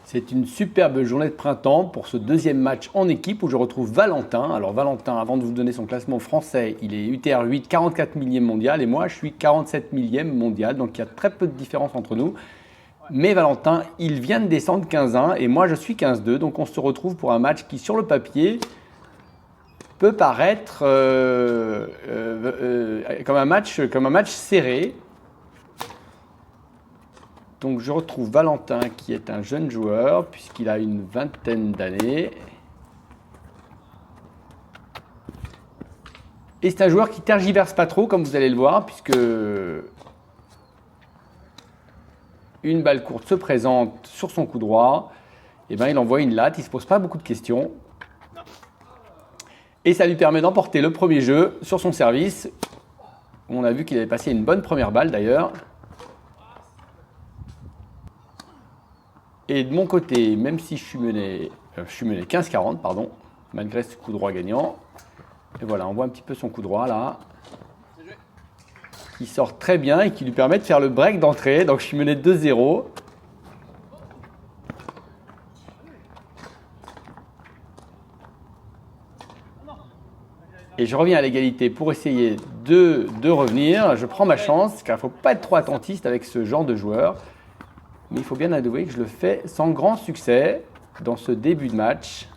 C'est une superbe journée de printemps pour ce deuxième match en équipe où je retrouve Valentin. Alors Valentin, avant de vous donner son classement français, il est UTR 8, 44 millième mondial et moi je suis 47 millième mondial. Donc il y a très peu de différence entre nous. Mais Valentin, il vient de descendre 15-1 et moi je suis 15-2. Donc on se retrouve pour un match qui sur le papier peut paraître comme un match serré. Donc je retrouve Valentin qui est un jeune joueur puisqu'il a une vingtaine d'années. Et c'est un joueur qui tergiverse pas trop comme vous allez le voir puisque une balle courte se présente sur son coup droit. Et ben il envoie une latte, il ne se pose pas beaucoup de questions. Et ça lui permet d'emporter le premier jeu sur son service. On a vu qu'il avait passé une bonne première balle d'ailleurs. Et de mon côté, même si je suis mené 15-40, pardon, malgré ce coup droit gagnant. Et voilà, on voit un petit peu son coup droit là, qui sort très bien et qui lui permet de faire le break d'entrée. Donc je suis mené 2-0. Et je reviens à l'égalité pour essayer de revenir. Je prends ma chance, car il ne faut pas être trop attentiste avec ce genre de joueur. Mais il faut bien avouer que je le fais sans grand succès dans ce début de match.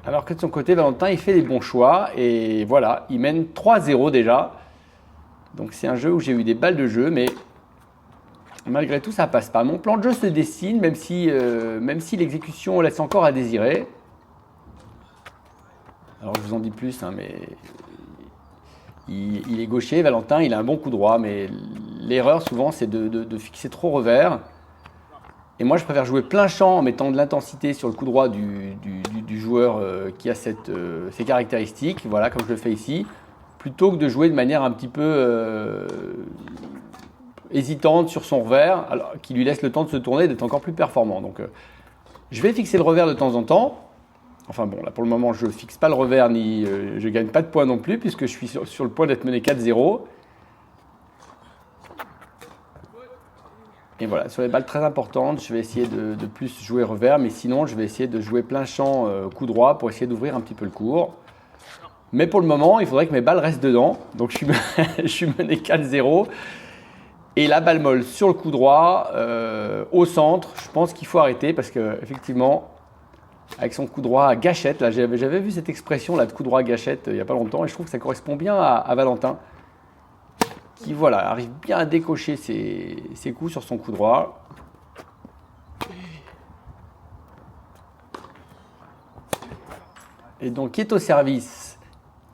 Alors que de son côté, Valentin, il fait les bons choix. Et voilà, il mène 3-0 déjà. Donc c'est un jeu où j'ai eu des balles de jeu, mais malgré tout, ça ne passe pas. Mon plan de jeu se dessine, même si l'exécution laisse encore à désirer. Alors je vous en dis plus, hein, mais il est gaucher, Valentin, il a un bon coup droit, mais l'erreur souvent c'est de fixer trop revers. Et moi je préfère jouer plein champ en mettant de l'intensité sur le coup droit du joueur qui a ces caractéristiques, voilà, comme je le fais ici, plutôt que de jouer de manière un petit peu hésitante sur son revers, alors, qui lui laisse le temps de se tourner et d'être encore plus performant. Donc je vais fixer le revers de temps en temps. Enfin bon, là pour le moment, je ne fixe pas le revers, ni je ne gagne pas de points non plus, puisque je suis sur le point d'être mené 4-0. Et voilà, sur les balles très importantes, je vais essayer de plus jouer revers, mais sinon, je vais essayer de jouer plein champ coup droit pour essayer d'ouvrir un petit peu le cours. Mais pour le moment, il faudrait que mes balles restent dedans. Donc je suis mené 4-0. Et la balle molle sur le coup droit, au centre, je pense qu'il faut arrêter parce qu'effectivement, avec son coup droit à gâchette, là j'avais vu cette expression là de coup droit à gâchette il n'y a pas longtemps et je trouve que ça correspond bien à Valentin qui voilà, arrive bien à décocher ses coups sur son coup droit. Et donc qui est au service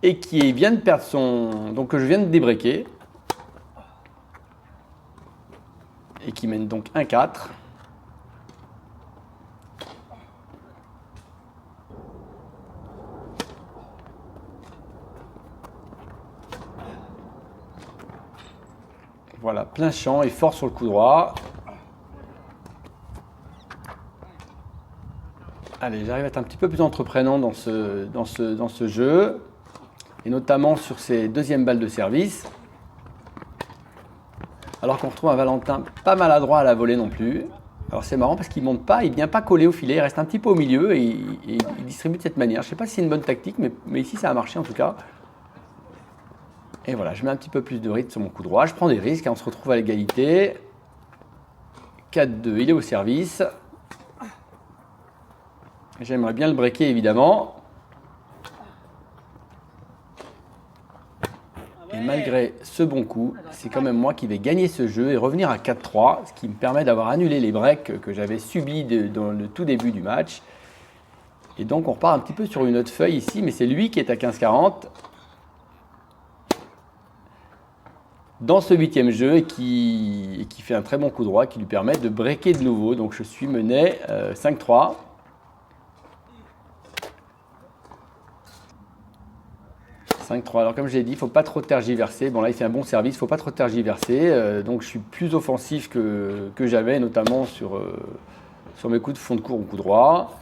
et qui vient de perdre donc que je viens de débreaker et qui mène donc 1-4. Voilà, plein champ et fort sur le coup droit. Allez, j'arrive à être un petit peu plus entreprenant dans ce jeu. Et notamment sur ces deuxièmes balles de service. Alors qu'on retrouve un Valentin pas maladroit à la volée non plus. Alors c'est marrant parce qu'il ne monte pas, il ne vient pas coller au filet, il reste un petit peu au milieu et il distribue de cette manière. Je ne sais pas si c'est une bonne tactique, mais ici ça a marché en tout cas. Et voilà, je mets un petit peu plus de rythme sur mon coup droit. Je prends des risques, hein, on se retrouve à l'égalité. 4-2, il est au service. J'aimerais bien le breaker évidemment. Et malgré ce bon coup, c'est quand même moi qui vais gagner ce jeu et revenir à 4-3, ce qui me permet d'avoir annulé les breaks que j'avais subis dans le tout début du match. Et donc on repart un petit peu sur une autre feuille ici, mais c'est lui qui est à 15-40. Dans ce 8e jeu et qui fait un très bon coup droit qui lui permet de breaker de nouveau. Donc je suis mené 5-3. Alors comme je l'ai dit, il ne faut pas trop tergiverser. Bon là il fait un bon service, il ne faut pas trop tergiverser. Donc je suis plus offensif que j'avais, notamment sur mes coups de fond de cours ou coup droit.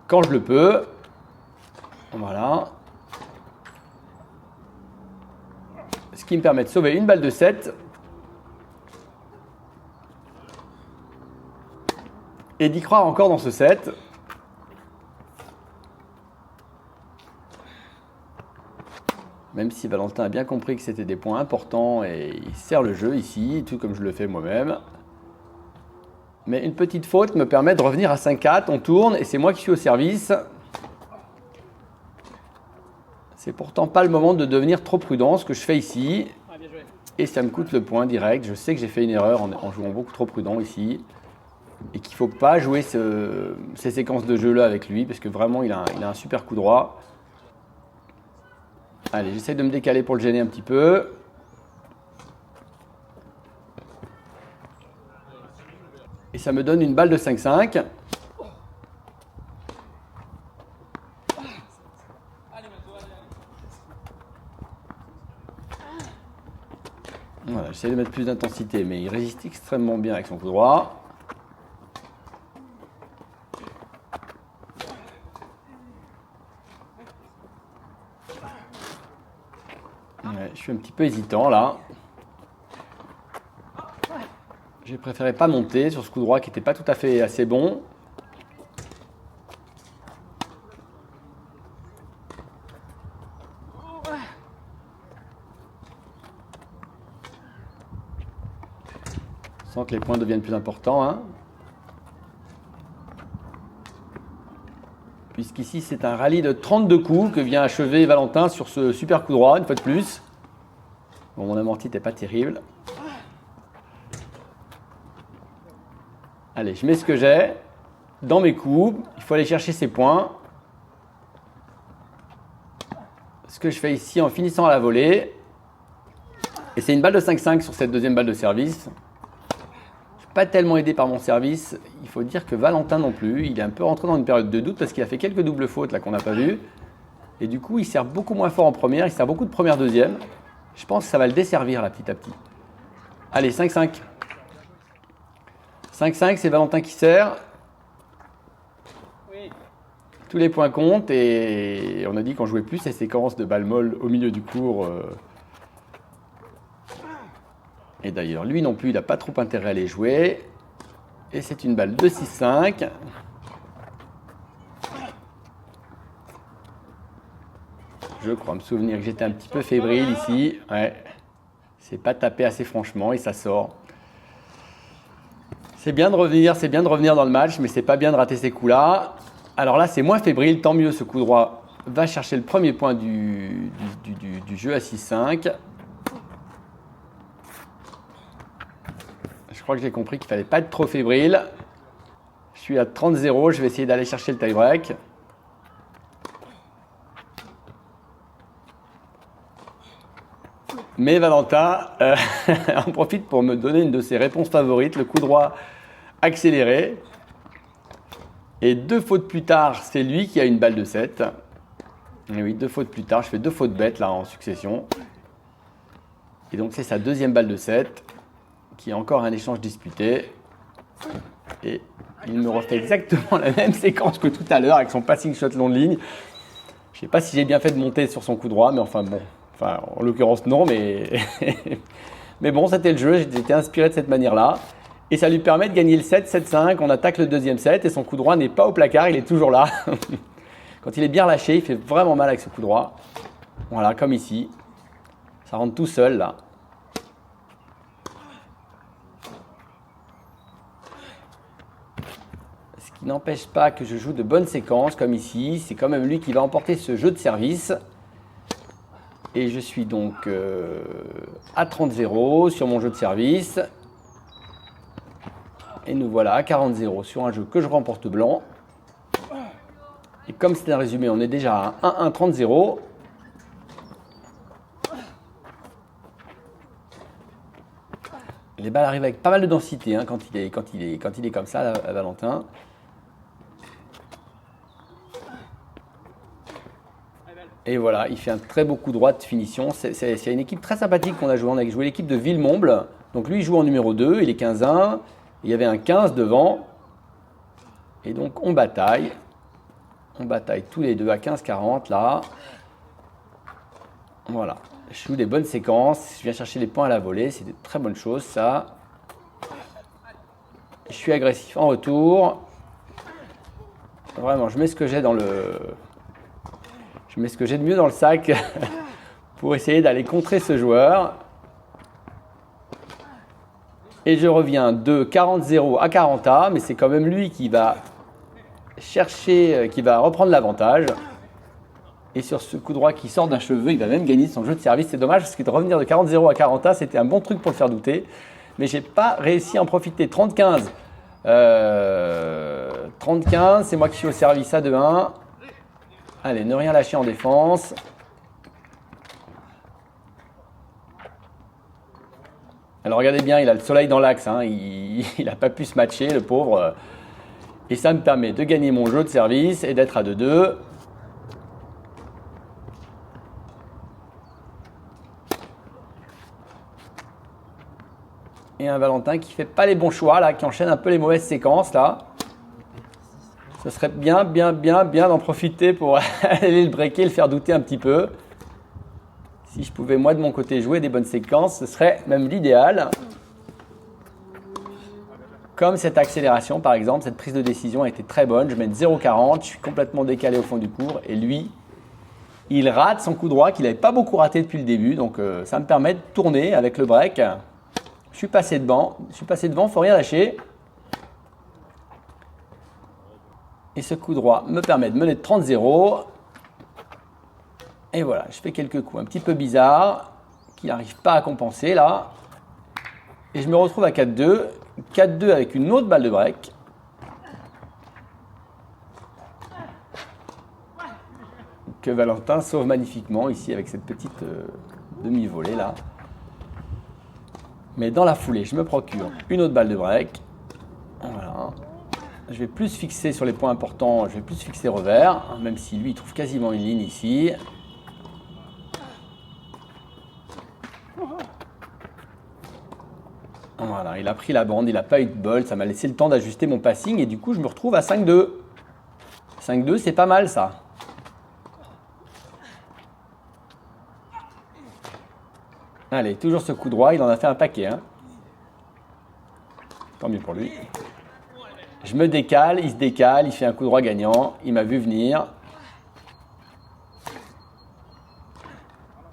Quand je le peux. Voilà. Ce qui me permet de sauver une balle de 7. Et d'y croire encore dans ce set. Même si Valentin a bien compris que c'était des points importants et il sert le jeu ici, tout comme je le fais moi-même. Mais une petite faute me permet de revenir à 5-4, on tourne et c'est moi qui suis au service. C'est pourtant pas le moment de devenir trop prudent, ce que je fais ici. Et ça me coûte le point direct. Je sais que j'ai fait une erreur en jouant beaucoup trop prudent ici. Et qu'il ne faut pas jouer ces séquences de jeu là avec lui, parce que vraiment il a un super coup droit. Allez, j'essaie de me décaler pour le gêner un petit peu. Et ça me donne une balle de 5-5. Voilà, j'essaie de mettre plus d'intensité, mais il résiste extrêmement bien avec son coup droit. Ouais, je suis un petit peu hésitant là. J'ai préféré pas monter sur ce coup droit qui n'était pas tout à fait assez bon. Sans que les points deviennent plus importants. Hein. Puisqu'ici c'est un rallye de 32 coups que vient achever Valentin sur ce super coup droit, une fois de plus. Bon, mon amorti n'était pas terrible. Allez, je mets ce que j'ai dans mes coups. Il faut aller chercher ses points. Ce que je fais ici en finissant à la volée. Et c'est une balle de 5-5 sur cette deuxième balle de service. Je ne suis pas tellement aidé par mon service. Il faut dire que Valentin non plus. Il est un peu rentré dans une période de doute parce qu'il a fait quelques doubles fautes là qu'on n'a pas vues. Et du coup, il sert beaucoup moins fort en première. Il sert beaucoup de première, deuxième. Je pense que ça va le desservir là petit à petit. Allez, 5-5. 5-5, c'est Valentin qui sert. Oui. Tous les points comptent et on a dit qu'on jouait plus ces séquences de balles molles au milieu du cours. Et d'ailleurs, lui non plus, il n'a pas trop intérêt à les jouer. Et c'est une balle de 6-5. Je crois me souvenir que j'étais un petit peu fébrile ici. Ouais. C'est pas tapé assez franchement et ça sort. C'est bien de revenir dans le match, mais c'est pas bien de rater ces coups-là. Alors là, c'est moins fébrile, tant mieux, ce coup droit va chercher le premier point du jeu à 6-5. Je crois que j'ai compris qu'il fallait pas être trop fébrile. Je suis à 30-0, je vais essayer d'aller chercher le tie-break. Mais Valentin en profite pour me donner une de ses réponses favorites, le coup droit accéléré. Et 2 fautes plus tard, c'est lui qui a une balle de 7. Et oui, 2 fautes plus tard, je fais 2 fautes bêtes là en succession. Et donc c'est sa deuxième balle de 7, qui est encore un échange disputé. Et il me refait exactement la même séquence que tout à l'heure avec son passing shot long de ligne. Je ne sais pas si j'ai bien fait de monter sur son coup droit, mais enfin bon. Enfin, en l'occurrence, non, mais, mais bon, c'était le jeu. J'étais inspiré de cette manière-là. Et ça lui permet de gagner le 7, 7-5. On attaque le deuxième set et son coup droit n'est pas au placard, il est toujours là. Quand il est bien lâché, il fait vraiment mal avec ce coup droit. Voilà, comme ici. Ça rentre tout seul, là. Ce qui n'empêche pas que je joue de bonnes séquences, comme ici. C'est quand même lui qui va emporter ce jeu de service. Et je suis donc à 30-0 sur mon jeu de service. Et nous voilà à 40-0 sur un jeu que je remporte blanc. Et comme c'est un résumé, on est déjà à 1-1-30-0. Les balles arrivent avec pas mal de densité hein, quand il est comme ça, à Valentin. Et voilà, il fait un très beau coup droit de finition. C'est une équipe très sympathique qu'on a joué. On a joué l'équipe de Villemomble. Donc lui, il joue en numéro 2, il est 15-1. Il y avait un 15 devant. Et donc on bataille. On bataille tous les deux à 15-40 là. Voilà. Je joue des bonnes séquences. Je viens chercher les points à la volée. C'est de très bonnes choses, ça. Je suis agressif en retour. Vraiment, je mets ce que j'ai dans le... Je mets ce que j'ai de mieux dans le sac pour essayer d'aller contrer ce joueur. Et je reviens de 40-0 à 40A, mais c'est quand même lui qui va chercher, qui va reprendre l'avantage. Et sur ce coup droit qui sort d'un cheveu, il va même gagner son jeu de service. C'est dommage parce que de revenir de 40-0 à 40A, c'était un bon truc pour le faire douter. Mais je n'ai pas réussi à en profiter. 30-15. 30-15, c'est moi qui suis au service à 2-1. Allez, ne rien lâcher en défense. Alors regardez bien, il a le soleil dans l'axe. Hein. Il n'a pas pu se matcher, le pauvre. Et ça me permet de gagner mon jeu de service et d'être à 2-2. Et un Valentin qui ne fait pas les bons choix, là, qui enchaîne un peu les mauvaises séquences, là. Ce serait bien d'en profiter pour aller le breaker, le faire douter un petit peu. Si je pouvais, moi, de mon côté, jouer des bonnes séquences, ce serait même l'idéal. Comme cette accélération, par exemple, cette prise de décision a été très bonne. Je mets 0,40, je suis complètement décalé au fond du cours. Et lui, il rate son coup droit qu'il n'avait pas beaucoup raté depuis le début. Donc, ça me permet de tourner avec le break. Je suis passé devant, il ne faut rien lâcher. Et ce coup droit me permet de mener de 30-0. Et voilà, je fais quelques coups un petit peu bizarres qui n'arrivent pas à compenser là. Et je me retrouve à 4-2. 4-2 avec une autre balle de break. Que Valentin sauve magnifiquement ici avec cette petite demi-volée là. Mais dans la foulée, je me procure une autre balle de break. Voilà. Je vais plus fixer sur les points importants, je vais plus fixer revers, même si lui il trouve quasiment une ligne ici. Voilà, il a pris la bande, il n'a pas eu de bol, ça m'a laissé le temps d'ajuster mon passing et du coup je me retrouve à 5-2. 5-2, c'est pas mal ça. Allez, toujours ce coup droit, il en a fait un paquet. Hein. Tant mieux pour lui. Je me décale, il se décale, il fait un coup droit gagnant. Il m'a vu venir.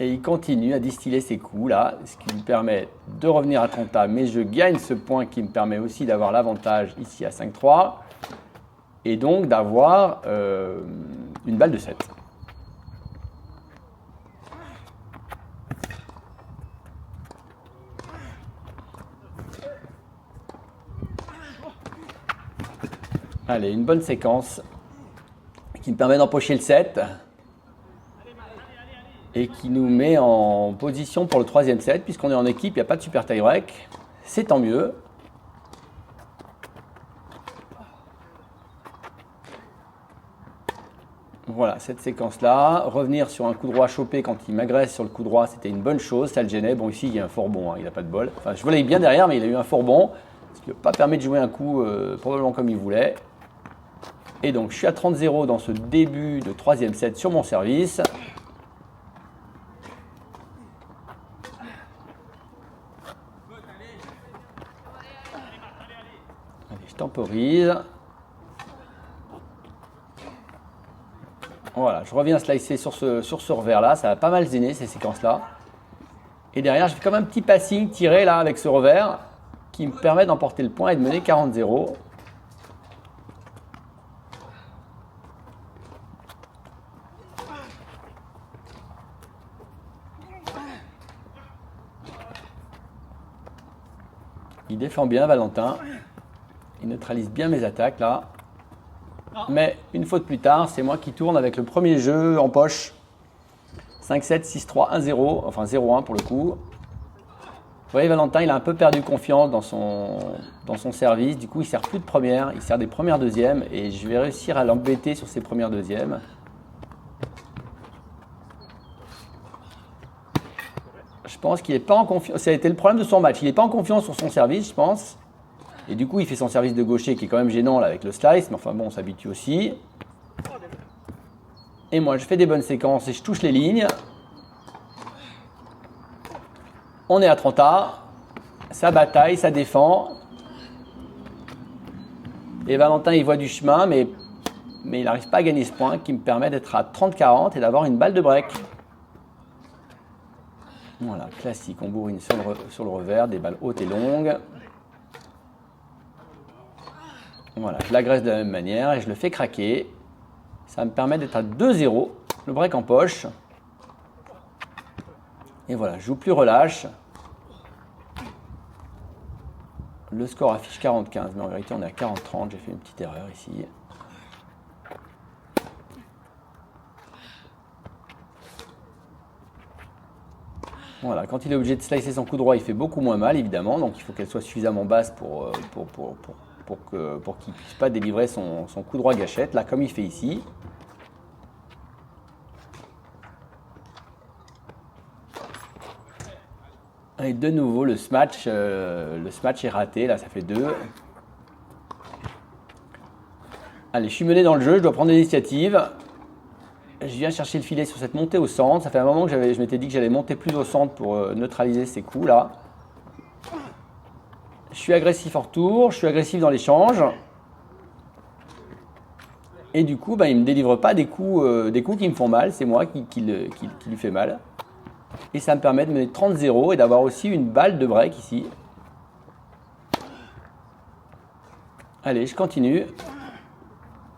Et il continue à distiller ses coups là, ce qui lui permet de revenir à 30A. Mais je gagne ce point qui me permet aussi d'avoir l'avantage ici à 5-3. Et donc d'avoir une balle de 7. Allez, une bonne séquence qui me permet d'empocher le 7 et qui nous met en position pour le troisième set. Puisqu'on est en équipe, il n'y a pas de super tie break. C'est tant mieux. Voilà, cette séquence-là. Revenir sur un coup droit chopé quand il m'agresse sur le coup droit, c'était une bonne chose. Ça le gênait. Bon, ici, il y a un fort bon. Hein, il n'a pas de bol. Enfin, je voulais bien derrière, mais il a eu un fort bon. Ce qui ne lui a pas permis de jouer un coup probablement comme il voulait. Et donc, je suis à 30-0 dans ce début de troisième set sur mon service. Allez, je temporise. Voilà, je reviens slicer sur ce revers-là. Ça va pas mal gêner ces séquences-là. Et derrière, je fais comme un petit passing tiré là avec ce revers qui me permet d'emporter le point et de mener 40-0. Il défend bien Valentin. Il neutralise bien mes attaques là. Mais une faute plus tard, c'est moi qui tourne avec le premier jeu en poche. 5-7, 6-3, 1-0. Enfin 0-1 pour le coup. Vous voyez, Valentin, il a un peu perdu confiance dans son service. Du coup, il ne sert plus de première. Il sert des premières deuxièmes. Et je vais réussir à l'embêter sur ses premières deuxièmes. Je pense qu'il n'est pas en confiance. Ça a été le problème de son match. Il n'est pas en confiance sur son service, je pense. Et du coup, il fait son service de gaucher qui est quand même gênant là, avec le slice. Mais enfin bon, on s'habitue aussi. Et moi, je fais des bonnes séquences et je touche les lignes. On est à 30A. Ça bataille, ça défend. Et Valentin, il voit du chemin, mais il n'arrive pas à gagner ce point qui me permet d'être à 30-40 et d'avoir une balle de break. Voilà, classique. On bourrine sur le revers, des balles hautes et longues. Voilà, je l'agresse de la même manière et je le fais craquer. Ça me permet d'être à 2-0. Le break en poche. Et voilà, je joue plus relâche. Le score affiche 40-15, mais en vérité on est à 40-30. J'ai fait une petite erreur ici. Voilà, quand il est obligé de slicer son coup droit, il fait beaucoup moins mal évidemment. Donc il faut qu'elle soit suffisamment basse pour qu'il ne puisse pas délivrer son coup droit gâchette, là comme il fait ici. Et de nouveau, le smash est raté, là ça fait 2. Allez, je suis mené dans le jeu, je dois prendre l'initiative. Je viens chercher le filet sur cette montée au centre. Ça fait un moment que je m'étais dit que j'allais monter plus au centre pour neutraliser ces coups là. Je suis agressif en retour, je suis agressif dans l'échange. Et du coup, il ne me délivre pas des coups qui me font mal, c'est moi qui lui fait mal. Et ça me permet de mener 30-0 et d'avoir aussi une balle de break ici. Allez, je continue.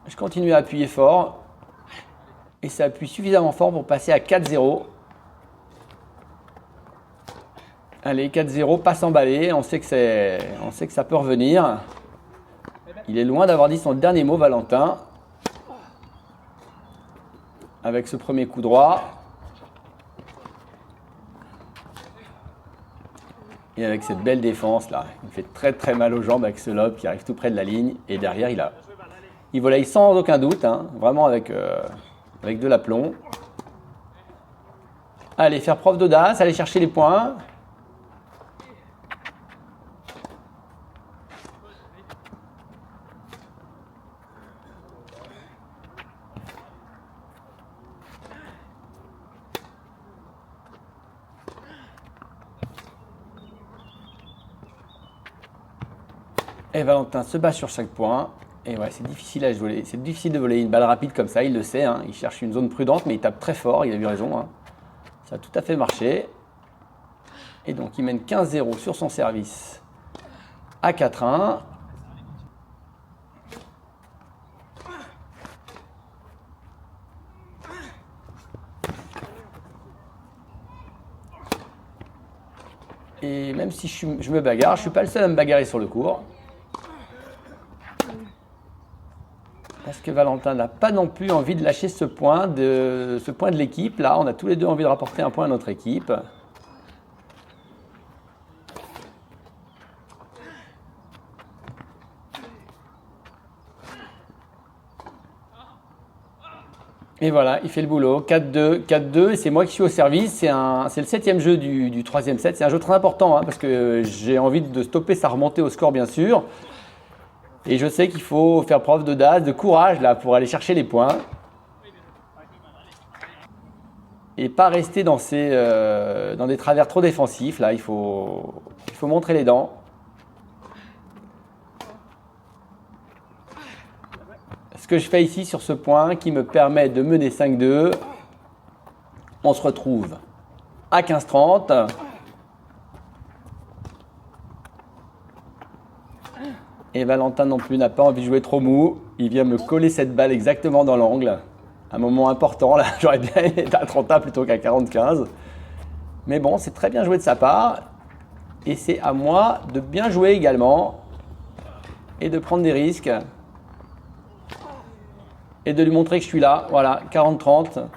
Je continue à appuyer fort. Et ça appuie suffisamment fort pour passer à 4-0. Allez, 4-0, pas s'emballer. On sait que ça peut revenir. Il est loin d'avoir dit son dernier mot, Valentin. Avec ce premier coup droit. Et avec cette belle défense là, il me fait très très mal aux jambes avec ce lob qui arrive tout près de la ligne. Et derrière, il volaille sans aucun doute, hein, vraiment avec de l'aplomb. Allez, faire preuve d'audace, aller chercher les points. Et Valentin se bat sur chaque point. Et ouais, c'est difficile à voler. C'est difficile de voler une balle rapide comme ça, il le sait. Hein. Il cherche une zone prudente, mais il tape très fort, il a eu raison. Hein. Ça a tout à fait marché. Et donc il mène 15-0 sur son service à 4-1. Et même si je me bagarre, je ne suis pas le seul à me bagarrer sur le court. Parce que Valentin n'a pas non plus envie de lâcher ce point de l'équipe. Là, on a tous les deux envie de rapporter un point à notre équipe. Et voilà, il fait le boulot. 4-2, 4-2, et c'est moi qui suis au service. C'est le 7e jeu du 3e set. C'est un jeu très important, hein, parce que j'ai envie de stopper sa remontée au score, bien sûr. Et je sais qu'il faut faire preuve d'audace, de courage là, pour aller chercher les points. Et pas rester dans des travers trop défensifs. Là, il faut montrer les dents. Ce que je fais ici sur ce point qui me permet de mener 5-2. On se retrouve à 15-30. Et Valentin non plus n'a pas envie de jouer trop mou. Il vient me coller cette balle exactement dans l'angle. Un moment important, là, j'aurais bien été à 30 plutôt qu'à 45. Mais bon, c'est très bien joué de sa part. Et c'est à moi de bien jouer également. Et de prendre des risques. Et de lui montrer que je suis là. Voilà, 40-30.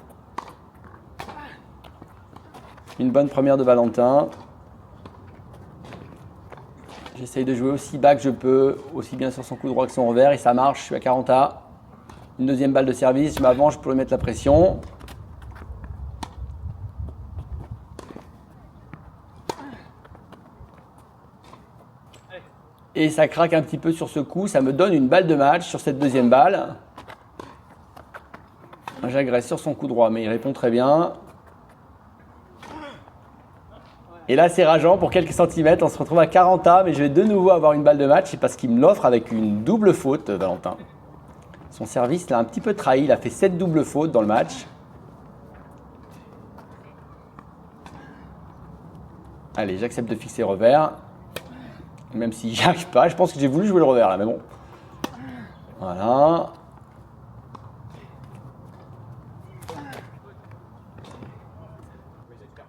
Une bonne première de Valentin. J'essaye de jouer aussi bas que je peux, aussi bien sur son coup droit que son revers, et ça marche, je suis à 40A. Une deuxième balle de service, je m'avance, je peux lui mettre la pression. Et ça craque un petit peu sur ce coup, ça me donne une balle de match sur cette deuxième balle. J'agresse sur son coup droit, mais il répond très bien. Et là, c'est rageant pour quelques centimètres. On se retrouve à 40A, mais je vais de nouveau avoir une balle de match. C'est parce qu'il me l'offre avec une double faute, Valentin. Son service l'a un petit peu trahi. Il a fait 7 doubles fautes dans le match. Allez, j'accepte de fixer revers. Même si j'y arrive pas. Je pense que j'ai voulu jouer le revers là, mais bon. Voilà.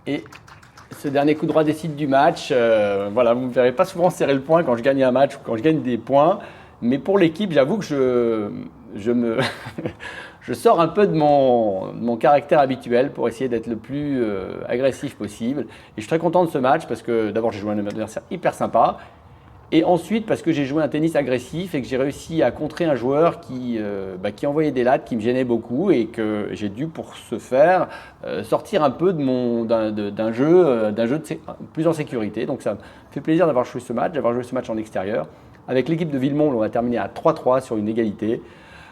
Et ce dernier coup droit décide du match. Voilà, vous ne me verrez pas souvent serrer le poing quand je gagne un match ou quand je gagne des points. Mais pour l'équipe, j'avoue que je sors un peu de mon caractère habituel pour essayer d'être le plus agressif possible. Et je suis très content de ce match parce que d'abord, j'ai joué un adversaire hyper sympa. Et ensuite, parce que j'ai joué un tennis agressif et que j'ai réussi à contrer un joueur qui envoyait des lattes, qui me gênait beaucoup et que j'ai dû, pour ce faire, sortir un peu d'un jeu plus en sécurité. Donc ça me fait plaisir d'avoir joué ce match, en extérieur. Avec l'équipe de Villemont, on a terminé à 3-3 sur une égalité.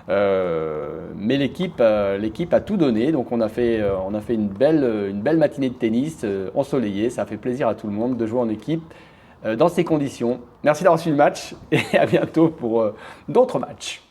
Mais l'équipe a tout donné. Donc on a fait une belle matinée de tennis ensoleillée. Ça a fait plaisir à tout le monde de jouer en équipe. Dans ces conditions. Merci d'avoir suivi le match et à bientôt pour d'autres matchs.